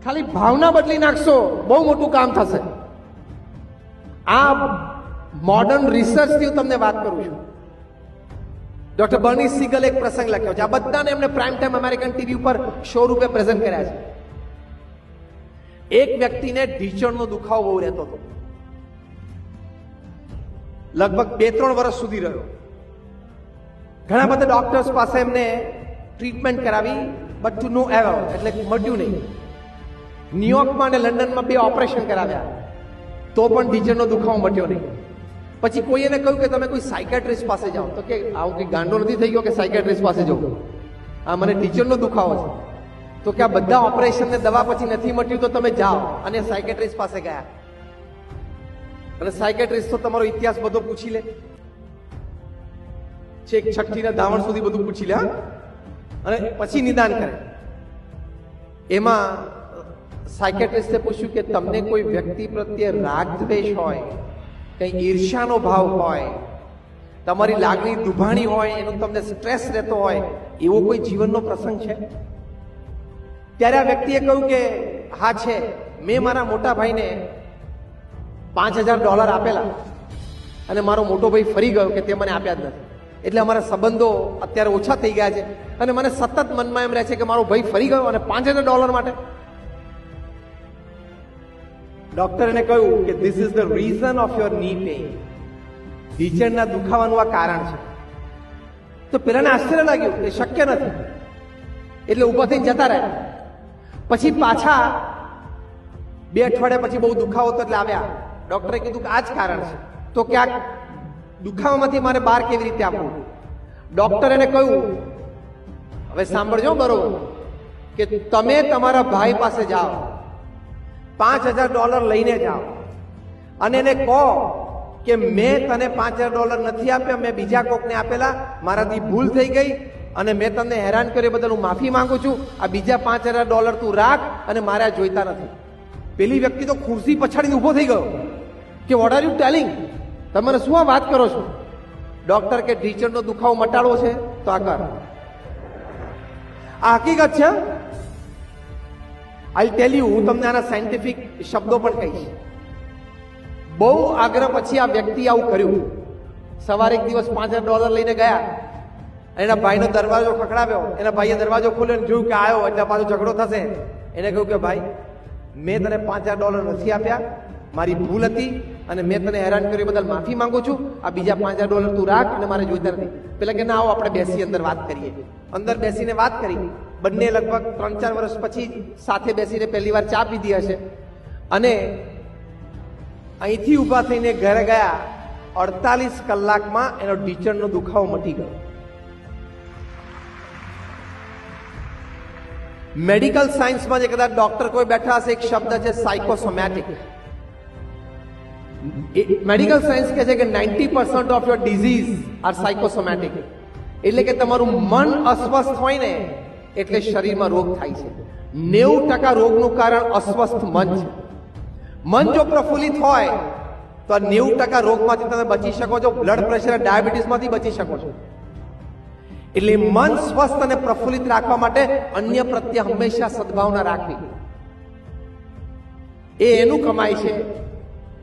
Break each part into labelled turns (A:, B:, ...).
A: ખાલી ભાવના બદલી નાખશો, બહુ મોટું કામ થશે. આ મોડર્ન રિસર્ચથી હું તમને વાત કરું છું. ડોક્ટર બર્ની સિગલ એક પ્રસંગ લખ્યો છે. આ બધાને એમને પ્રાઇમ ટાઈમ અમેરિકન ટીવી ઉપર શો રૂપે પ્રેઝન્ટ કર્યા છે. એક વ્યક્તિને ઢીંચણનો દુખાવો બહુ રહેતો હતો, લગભગ 2-3 વર્ષ સુધી રહ્યો. ઘણા બધા ડોક્ટર્સ પાસે એમને ટ્રીટમેન્ટ કરાવી, બટ ટુ નો એવર, એટલે મળ્યું નહીં. ન્યુયોર્કમાં અને લંડનમાં 2 ઓપરેશન કરાવ્યા, તો પણ ઢીંચણનો દુખાવો મટ્યો નહીં. પછી કોઈ એને કહ્યું કે તમે કોઈ સાયકેટ્રિસ્ટ પાસે જાઓ. તો કે આવું કંઈ ગાંડો નથી થઈ ગયો કે સાયકેટ્રિસ્ટ પાસે જવું, આ મને ઢીંચણનો દુખાવો છે. તો કે આ બધા ઓપરેશન ને દવા પછી નથી મટ્યું, તો તમે જાઓ. અને સાયકેટ્રિસ્ટ પાસે ગયા, અને સાયકેટ્રિસ્ટ તો તમારો ઇતિહાસ બધો પૂછી લે, છેક છઠ્ઠીના ધાવણ સુધી બધું પૂછી લે, અને પછી નિદાન કરે. એમાં સાયકેટ્રિસ્ટે પૂછ્યું કે તમને કોઈ વ્યક્તિ પ્રત્યે રાગ દ્વેષ હોય, કઈ ઈર્ષ્યાનો ભાવ હોય, તમારી લાગણી દુભાણી હોય, એનો તમને સ્ટ્રેસ રહેતો હોય, એવો કોઈ જીવનનો પ્રસંગ છે? ત્યારે આ વ્યક્તિએ કહ્યું કે હા છે. મેં મારા મોટા ભાઈને $5000 આપેલા, અને મારો મોટો ભાઈ ફરી ગયો કે તે મને આપ્યા જ નથી. એટલે અમારા સંબંધો અત્યારે ઓછા થઈ ગયા છે, અને મને સતત મનમાં એમ રહે છે કે મારો ભાઈ ફરી ગયો અને $5000 માટે. ડોક્ટરને કહ્યું કે this is the reason of your ની પેઇન. ઢીંચણના દુખાવાનું આ કારણ છે. તો પેલાને આશ્ચર્ય લાગ્યું કે શક્ય નથી, એટલે ઊભા થઈને જતા રહ્યા. પછી પાછા 2 અઠવાડિયા પછી બહુ દુખાવો હતો એટલે આવ્યા. ડોક્ટરે કીધું કે આ જ કારણ છે. તો ક્યાંક દુખાવામાંથી મારે બહાર કેવી રીતે આપવું? ડોક્ટર એને કહ્યું, હવે સાંભળજો બરોબર, કે તમે તમારા ભાઈ પાસે જાઓ, $5000 લઈને જાઓ, અને એને કહો કે મેં તને $5000 નથી આપ્યા, મેં બીજા કોકને આપેલા, મારાથી ભૂલ થઈ ગઈ, અને મેં તમને હેરાન કર્યો બદલ હું માફી માંગુ છું. આ બીજા $5000 તું રાખ, અને મારે આ જોઈતા નથી. પેલી વ્યક્તિ તો ખુરશી પછાડીને ઊભો થઈ ગયો કે વોટ આર યુ ટેલિંગ? તમે શું આ વાત કરો છો? ડોક્ટર કે ઢીંચણનો દુખાવો મટાડવો છે તો આ કર. આ હકીકત છે. આઈ ટેલ યુ, હું તમને આના સાયન્ટિફિક શબ્દો પણ કહીશ. બહુ આગ્રહ પછી આ વ્યક્તિ આવું કર્યું. સવારે એક દિવસ $5000 લઈને ગયા, એના ભાઈનો દરવાજો ખખડાવ્યો. એના ભાઈએ દરવાજો ખોલ્યો, જોયું કે આવ્યો એટલે પાછો ઝઘડો થશે. એને કહ્યું કે ભાઈ, મેં તને $5000 નથી આપ્યા, મારી ભૂલ હતી, અને મેં તને હેરાન કર્યું બદલ માફી માંગુ છું. આ બીજા $5000 તું રાખ, અને મારે જોઈતા નથી. પેલા કે ના, આવો આપણે બેસી અંદર વાત કરીએ. અંદર બેસીને વાત કરી. બંને લગભગ 3-4 વર્ષ પછી સાથે બેસીને પહેલી વાર ચા પીધી હશે, અને અહીંથી ઊભા થઈને ઘરે ગયા. 48 કલાકમાં એનો ઢીંચણનો દુખાવો મટી ગયો. મેડિકલ સાયન્સમાં જે કદાચ ડોક્ટર કોઈ બેઠા હશે, એક શબ્દ છે સાયકોસોમેટિક. મેડિકલ સાયન્સ કહે છે કે 90% of your disease are psychosomatic. એટલે કે તમારું મન અસ્વસ્થ હોય ને, એટલે શરીરમાં રોગ થાય છે. 90% રોગનું કારણ અસ્વસ્થ મન છે. મન જો પ્રફુલ્લિત હોય તો 90% રોગમાંથી તમે બચી શકો છો. બ્લડ પ્રેશર, ડાયાબિટીસમાંથી બચી શકો છો. એટલે મન સ્વસ્થ અને પ્રફુલ્લિત રાખવા માટે અન્ય પ્રત્યે હંમેશા સદભાવના રાખવી. એ એનું કમાય છે,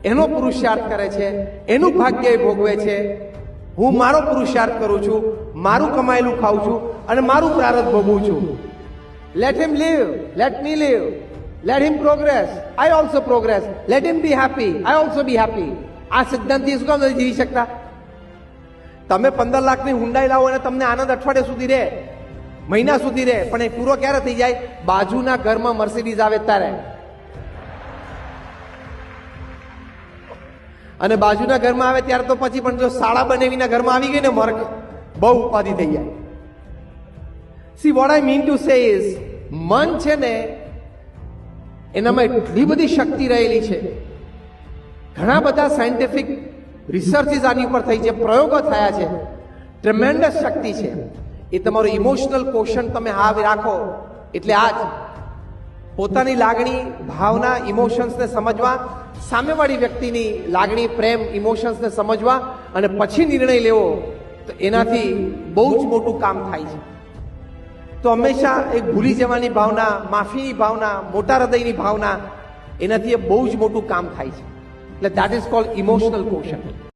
A: એનો પુરુષાર્થ કરે છે, એનું ભાગ્ય એ ભોગવે છે. હું મારો પુરુષાર્થ કરું છું, મારું કમાયેલું ખાઉં છું, અને મારું પ્રારબ્ધ ભોગવું છું. Let him leave, let me leave, let him progress, I also progress, let him be happy, I also be happy. આ સિદ્ધાંતથી શું કામ નથી જીવી શકતા? તમે 15 લાખની હુંડાઈ લાવો અને તમને આનંદ અઠવાડિયા સુધી રહે, મહિના સુધી રહે, પણ એ પૂરો ક્યારે થઈ જાય? બાજુના ઘરમાં મર્સિડીઝ આવે ત્યારે. અને બાજુના ઘરમાં આવે ત્યારે તો પછી પણ જો શાળા બનાવીના ઘરમાં આવી ગઈ ને મર્ક, બહુ ઉપાધિ થઈ જાય. See what I mean to say is, મન છે ને, એનામાં એટલી બધી શક્તિ રહેલી છે. ઘણા બધા સાયન્ટિફિક રિસર્ચિસ આની ઉપર થઈ છે, પ્રયોગો થયા છે. ટ્રેમેન્ડસ શક્તિ છે. એ તમારું ઇમોશનલ કોશન તમે હાવ રાખો, એટલે આજ પોતાની લાગણી, ભાવના, ઇમોશન્સને સમજવા, સામેવાળી વ્યક્તિની લાગણી, પ્રેમ, ઇમોશન્સને સમજવા, અને પછી નિર્ણય લેવો, તો એનાથી બહુ જ મોટું કામ થાય છે. તો તો હંમેશા એક ભૂલી જવાની ભાવના, માફીની ભાવના, મોટા હૃદયની ભાવના, એનાથી એ બહુ જ મોટું કામ થાય છે. એટલે that is called emotional quotient.